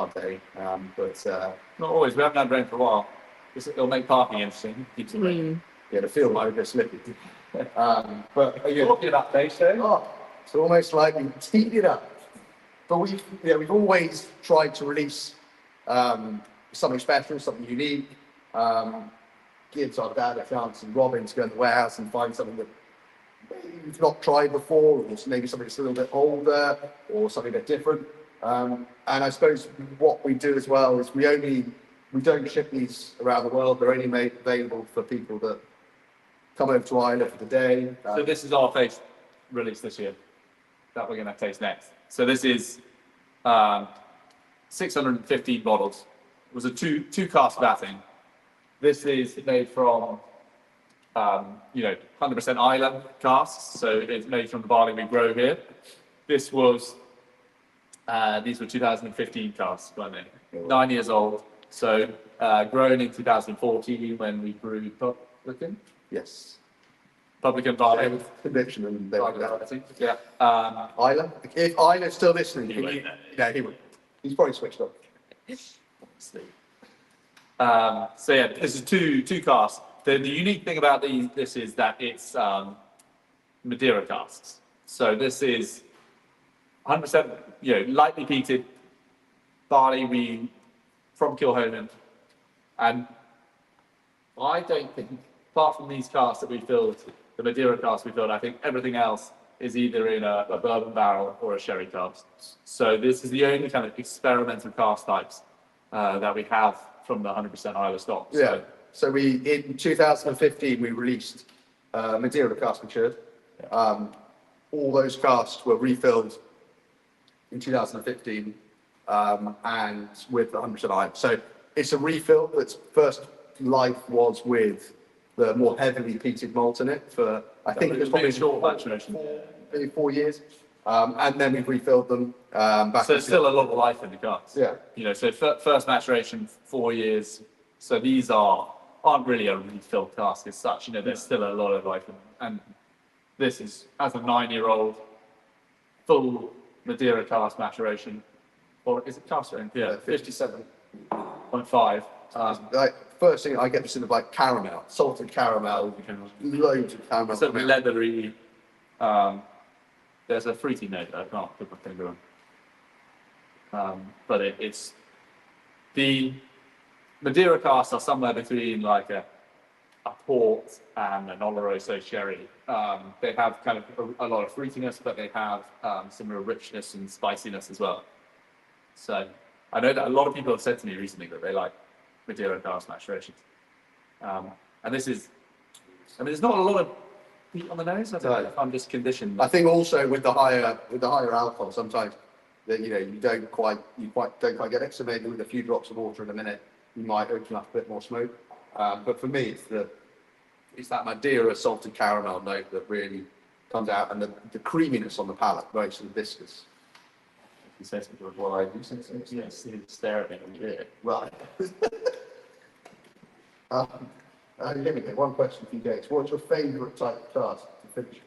day, but not always. We haven't had rain for a while. It'll make parking interesting. Keeps it raining. Yeah, the field might be a bit slippy. But talking about Fèis Ìle. Oh, it's almost like we teed it up. But we've always tried to release something special, something unique. Gives our dad a chance and Robin to go in the warehouse and find something that maybe we've not tried before, or maybe something that's a little bit older, or something a bit different. And I suppose what we do as well is we don't ship these around the world. They're only made available for people that come over to Islay for the day. So this is our Fèis release this year. that we're going to taste next. So this is 615 bottles. It was a two cask batting. This is made from 100% Islay casks, so it's made from the barley we grow here. These were 2015 casks, weren't they? 9 years old. So grown in 2014 when we grew Publican. Yes. Publican barley. Conviction and Yeah. Isla. If Isla's still listening, He won't know. yeah, he would. He's probably switched off. So yeah, this is two casks. The unique thing about this is that it's Madeira casks. So this is 100% lightly peated barley from Kilhonan, and I don't think, apart from these casks that we filled, the Madeira casks we filled, I think everything else is either in a bourbon barrel or a sherry cask. So this is the only kind of experimental cask types that we have from the 100% Islay stock. Yeah. So in 2015, we released Madeira cask matured. All those casks were refilled in 2015, and with the 100% Islay. So it's a refill. Its first life was with the more heavily peated malt in it for, I think it was probably short maturation. maybe 4 years. And then we've refilled them back. So there's still a lot of life in the casks. Yeah. So first maturation, 4 years. So these aren't really a refill cask as such. There's still a lot of life in them. And this is, as a 9-year-old, full Madeira cask maturation. Or is it cask strength? Yeah, 57.5. .5. First thing I get is sort of like caramel, salted caramel, loads of caramel. Sort of leathery. There's a fruity note that I can't put my finger on. But it's the Madeira casks are somewhere between like a port and an Oloroso sherry. They have kind of a lot of fruitiness, but they have some real richness and spiciness as well. So I know that a lot of people have said to me recently that they like Madeira cask maturations. And this is, there's not a lot of heat on the nose. I don't know if I'm just conditioned. I think also with the higher alcohol, sometimes that you don't quite get it. So maybe with a few drops of water in a minute, you might open up a bit more smoke. But for me, it's that Madeira salted caramel note that really comes out, and the creaminess on the palate, very sort of viscous. He says, well, I do say so. Yes, he's staring at me. Right. Here we go. One question for you guys. What's your favourite type of cask to finish?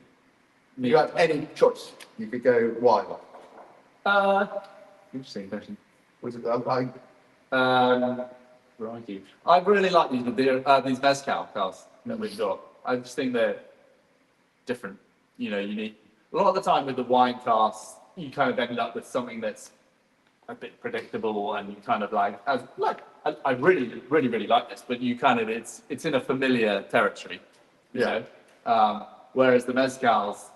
If you had any choice, you could go wine. Interesting question. Was it? Righty. I really like these mezcal casks that we've got. I just think they're different, unique. A lot of the time with the wine casks, you kind of end up with something that's a bit predictable, and you kind of I really, really, really like this, but you kind of it's in a familiar territory, you know. Whereas the mezcal's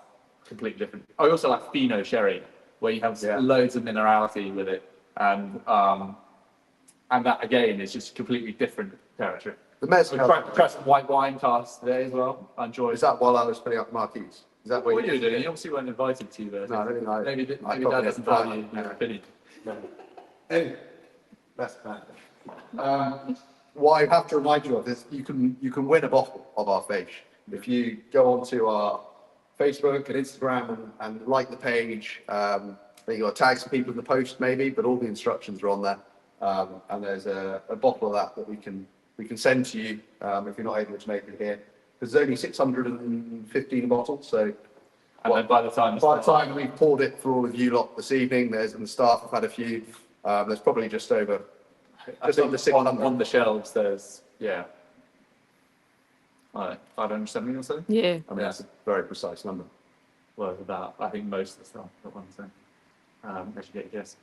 completely different. I also like Fino sherry, where you have loads of minerality with it, and that again is just completely different territory. The mezcal. Tried some white wine casks today as well. I enjoy. Is that while I was putting up marquees? Is that what you're doing? You obviously weren't invited to there. No, I don't think maybe that doesn't value your opinion. No. Anyway, that's bad. What I have to remind you of is you can win a bottle of our Fèis if you go onto our Facebook and Instagram and like the page. Then you got to tag some people in the post maybe, but all the instructions are on there. And there's a bottle of that we can send to you if you're not able to make it here. There's only 615 bottles, so. And then by the time we've poured it for all of you lot this evening, and the staff have had a few. There's probably just over. Under 600 on the shelves. There's 570 or so. Yeah. I mean, that's a very precise number. Well, about I think most of the stuff got one thing. I should get a guess.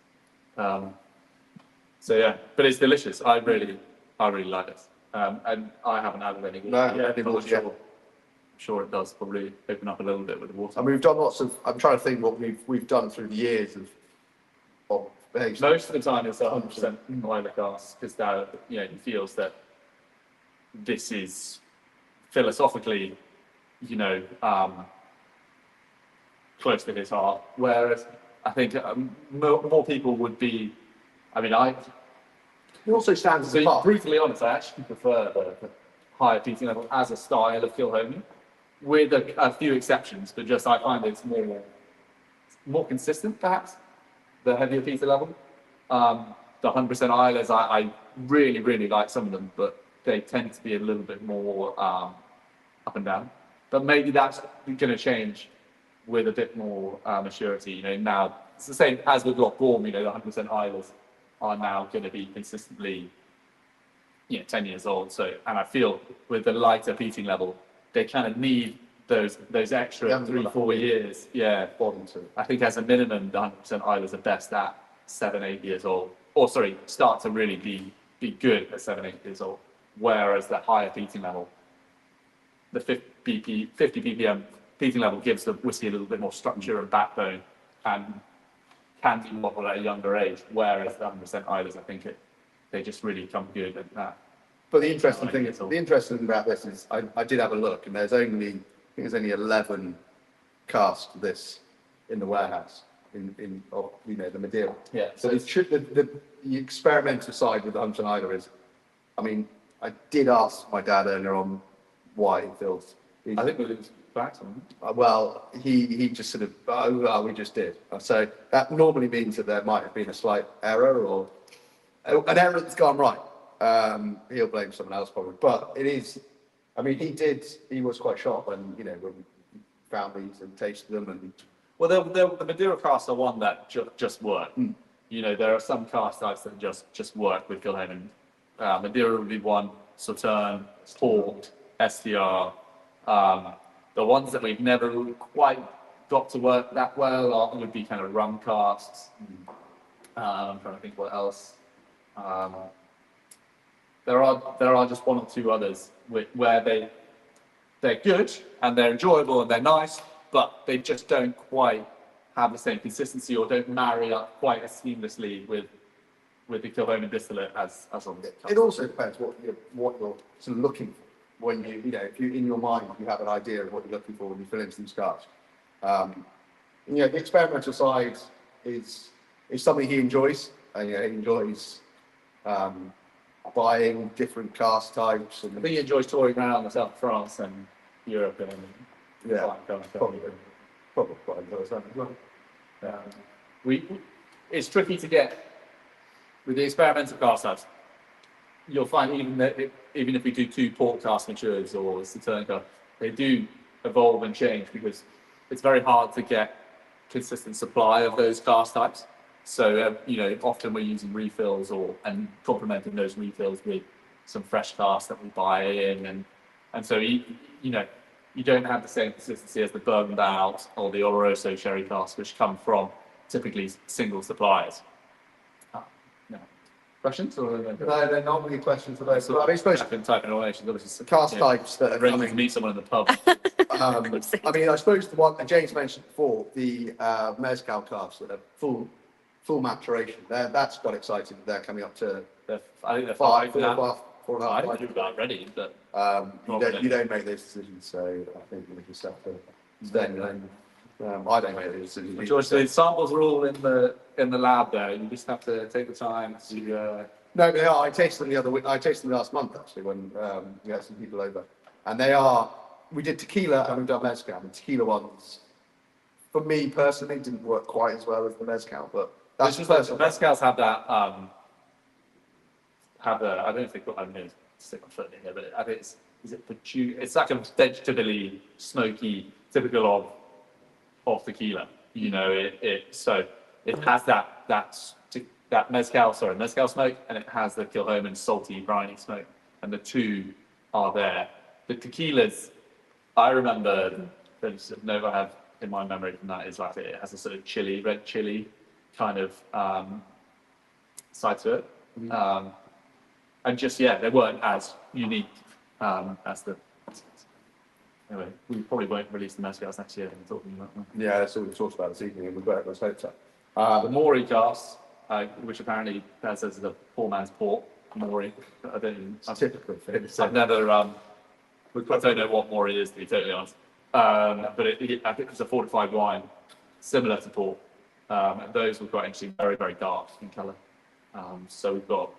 So yeah, but it's delicious. I really like this. And I haven't had it any. No, I'm sure it does probably open up a little bit with the water. And we've done lots of. I'm trying to think what we've done through the years of most of the time it's 100% Islay cask, because now he feels that this is philosophically, close to his heart. Whereas I think more people would be. I mean, It also stands to be apart. brutally honest, I actually prefer the higher peating level as a style of Kilhomey, with a few exceptions. But just I find it's more consistent, perhaps, the heavier peating level. The 100% Islas, I really, really like some of them, but they tend to be a little bit more up and down. But maybe that's going to change with a bit more maturity. You know, now it's the same as with Loch Gorm. You know, the 100% Islas are now going to be consistently, 10 years old. So, and I feel with the lighter peating level, they kind of need those extra 3-4 years. Yeah, Bottom two. I think as a minimum, the 100% Islas are best at 7-8 years old. Or sorry, start to really be good at 7-8 years old. Whereas the higher peating level, the 50 ppm peating level gives the whiskey a little bit more structure and backbone, and can be bottled at a younger age. Whereas the 100% Islas, I think they just really come good at that. But the interesting thing about this is I did have a look, and I think there's only 11 casks of this in the warehouse of the Madeira. Yeah. So the experimental side with the 100% Isla is, I mean, I did ask my dad earlier on why he feels. I think we'll back on. Well, he just sort of, we just did. So that normally means that there might have been a slight error or an error that's gone right. He'll blame someone else probably, but it is. I mean, he was quite shocked when when we found these and tasted them. And well, the Madeira casks are one that just work. There are some cask types that just work with Kilhomey. Madeira would be one. Sauterne, Port, SDR. The ones that we've never quite got to work that well would be kind of rum casks. I'm trying to think what else. There are just one or two others where they're good and they're enjoyable and they're nice, but they just don't quite have the same consistency or don't marry up quite as seamlessly with the Kilhomey distillate as on the it also depends what you're sort of looking for. When if you in your mind you have an idea of what you're looking for when you fill into these casks. The experimental side is something he enjoys. He enjoys buying different cask types. And I think he enjoys touring around the south of France and Europe and probably quite enjoys that as well. It's tricky to get with the experimental cask types. You'll find even if we do 2 port cask matures or Sauterne cask, they do evolve and change because it's very hard to get consistent supply of those cask types. So often we're using refills and complementing those refills with some fresh casks that we buy in, and so you don't have the same consistency as the bourbon barrels or the Oloroso sherry casks, which come from typically single suppliers. Questions? Or No, they're not really questions for those. So I suppose I've been typing away. the cask types that are Ready to coming. meet someone in the pub. I suppose the one that James mentioned before, the mezcal casks that are full maturation. That's got exciting. They're coming up to I think they're 5, 4 and a I half. think we've got ready, but You don't make those decisions, so I think we just have to stay in your lane. I don't make those decisions. George, the samples are all in the lab there. You just have to take the time to. No, they are. I tasted them the other week. I tasted them last month actually when we had some people over, and they are. We did tequila and we've done mezcal. The tequila ones, for me personally, didn't work quite as well as the mezcal, but that's just personal. Mezcals have that. I don't know if they've got. I'm going to stick my foot in here, but I think it's like a vegetably smoky, typical of tequila. So it has that mezcal smoke, and it has the Kilhomey salty, briny smoke, and the two are there. The tequilas, I remember, the note I have in my memory from that is like it has a sort of red chili kind of side to it. And just, they weren't as unique as the... Anyway, we probably won't release the mezcals next year. We're talking about that. Yeah, that's all we talked about this evening, and we've got let's hope so. The Maury casks, which apparently says is a poor man's port, Maury. I don't. It's typical. I've never. I don't know what Maury is, to be totally honest. But I think it's a fortified wine. similar to port. And those were quite interesting, very, very dark in colour. So we've got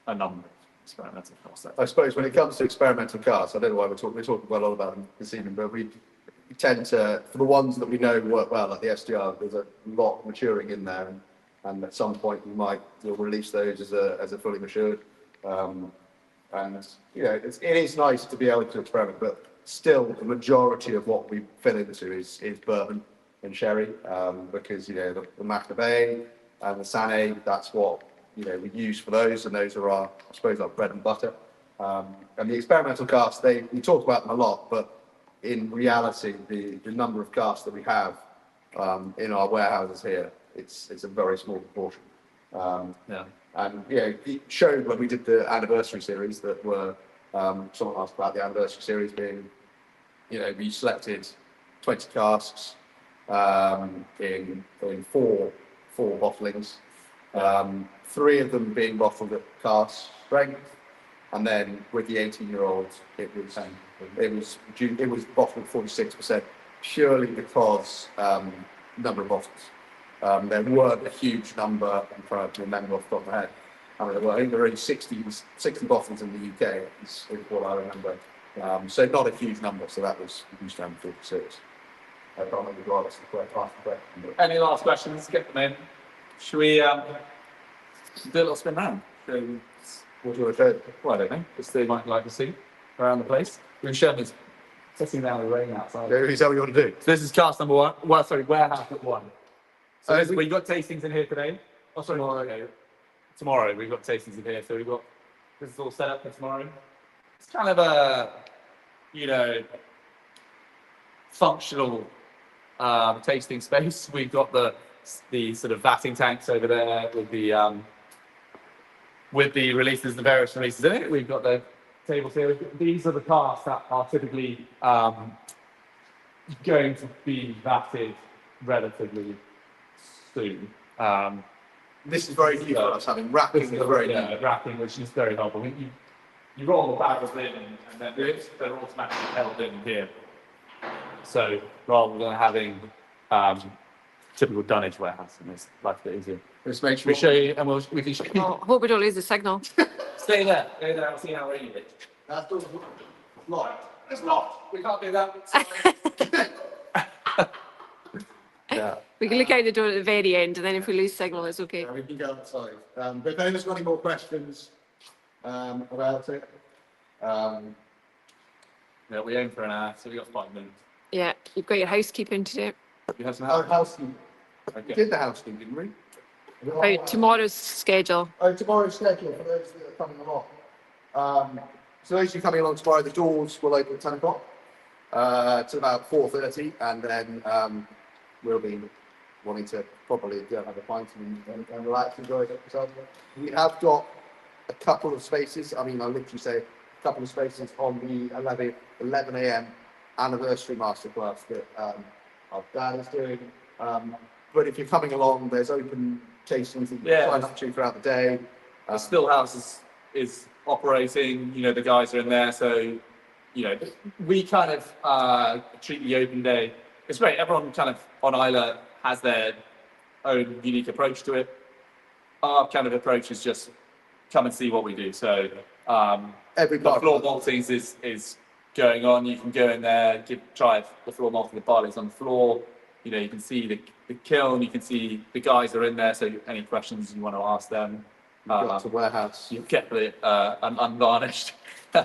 a number of experimental casks. I suppose when it comes to experimental casks, I don't know why we're talking quite a lot about them this evening, but we tend to, for the ones that we know work well, like the SDR, there's a lot maturing in there, and at some point you'll release those as a fully matured. And you know, it is nice to be able to experiment, but still the majority of what we fill into is bourbon and sherry, because you know the Macabee and the Sané, that's what we use for those, and those are I suppose our bread and butter. And the experimental casks, we talk about them a lot, but in reality, the number of casks that we have in our warehouses here, it's a very small proportion. Yeah. And it showed when we did the anniversary series that someone asked about the anniversary series being, we selected 20 casks in four bottlings, 3 of them being bottled at cask strength, and then with the 18-year-olds, it was bottled 46% purely because number of bottles. There weren't a huge number, I'm trying to remember off the top of my head. I think there were only 60 bottles in the UK, is what I remember. So not a huge number, so that was reduced down to 46. I can't remember the last question. Any last questions? Get them in. Should we do a little spin round? What do you want to say? Well, I don't know. Just they might like to see around the place. We've shown this sitting down in the rain outside. Is that what you want to do? So this is cask number 1. Well, sorry, warehouse number 1. So we've got tastings in here today. Oh, sorry, tomorrow we've got tastings in here. So this is all set up for tomorrow. It's kind of a, functional tasting space. We've got the sort of vatting tanks over there with the releases, the various releases in it. We've got the tables here. These are the casks that are typically going to be vatted relatively soon. This is very new for us, having wrapping is very new. Wrapping, which is very helpful. You roll the barrels in and then they're automatically held in here. So rather than having typical dunnage warehouse, and it's life a bit easier. Let's make sure We show you, and we can show you. Oh, hope we don't lose the signal. Stay there. I'll see how rainy it is. That's locked. It's locked. We can't do that. Yeah. We can look out the door at the very end, and then if we lose signal, it's okay. We can go outside. But if anyone's got any more questions about it, Yeah, we aim for an hour, so we got 5 minutes. Yeah, you've got your housekeeping to do. You have some housekeeping. Okay. We did the housekeeping, didn't we? About tomorrow's schedule. Oh, tomorrow's schedule for those that are coming along. So those who are coming along tomorrow, the doors will open at 10 o'clock to about 4:30, and then we'll be wanting to probably go have a pint and relax, enjoy it ourselves. We have got a couple of spaces. I mean, I'll literally say a couple of spaces on the 11 a.m. anniversary masterclass that our dad is doing. But if you're coming along, there's open tastings that you can sign up to throughout the day. The still house is operating, the guys are in there, so we kind of treat the open day. It's great. Everyone kind of on Islay has their own unique approach to it. Our kind of approach is just come and see what we do. So Every the floor maltings is going on. You can go in there, try the floor malting. The barley's on the floor. You can see the kiln. You can see the guys are in there. So any questions you want to ask them, it's a warehouse. you get an unvarnished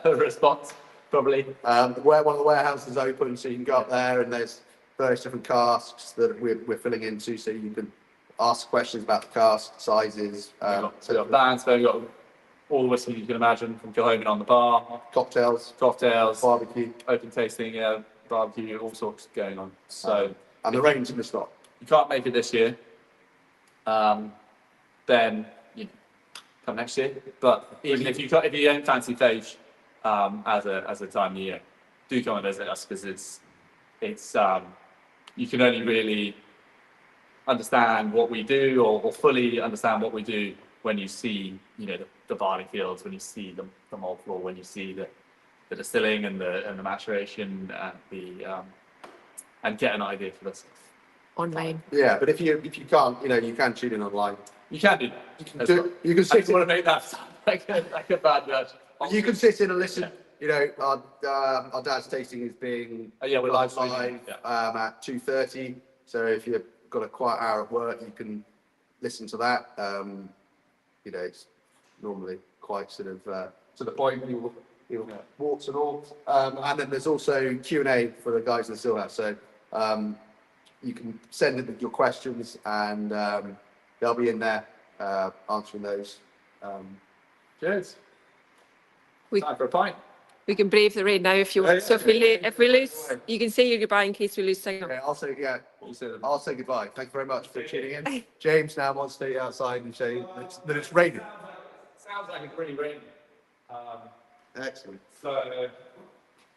response probably. Where one of the warehouses is open, so you can go up there, and there's various different casks that we're filling into, so you can ask questions about the cask sizes. We've got bands, we've got all the whiskey you can imagine from Kilhoman on the bar, cocktails, barbecue, open tasting, barbecue, all sorts going on. So and the rain's in the stock. You can't make it this year, then come next year. But even if you don't fancy Fèis as a time of year, do come and visit us, because it's you can only really understand what we do or fully understand what we do when you see the barley fields, when you see the malt floor, when you see the distilling and the maturation and and get an idea for this. online. Yeah, but if you can't, you can tune in online. You can do that. You can you can I sit just want in, to make that sound like a bad word. you can sit in and listen. Our dad's tasting is being Oh, yeah, we're live streaming, at 2:30. So if you've got a quiet hour at work, you can listen to that. It's normally quite sort of to the point. You'll warts and all. And then there's also Q&A for the guys in the still house. So you can send in your questions, and they'll be in there answering those. Cheers. We, Time for a pint. we can brave the rain now if you want. So if we lose, you can say your goodbye in case we lose signal. Okay, I'll say goodbye. Thank you very much for tuning in. James now wants to stay outside and say that it's raining. Sounds like it's pretty rainy. Excellent. So,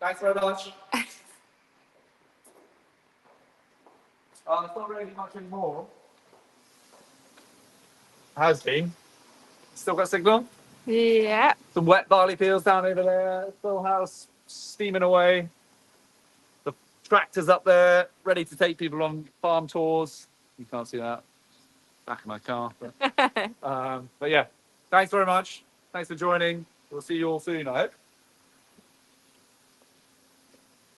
thanks very much. It's not really much anymore. Has been. Still got signal? Yeah. Some wet barley fields down over there. Full house steaming away. The tractor's up there, ready to take people on farm tours. You can't see that. Back of my car. But yeah, thanks very much. Thanks for joining. We'll see you all soon, I hope.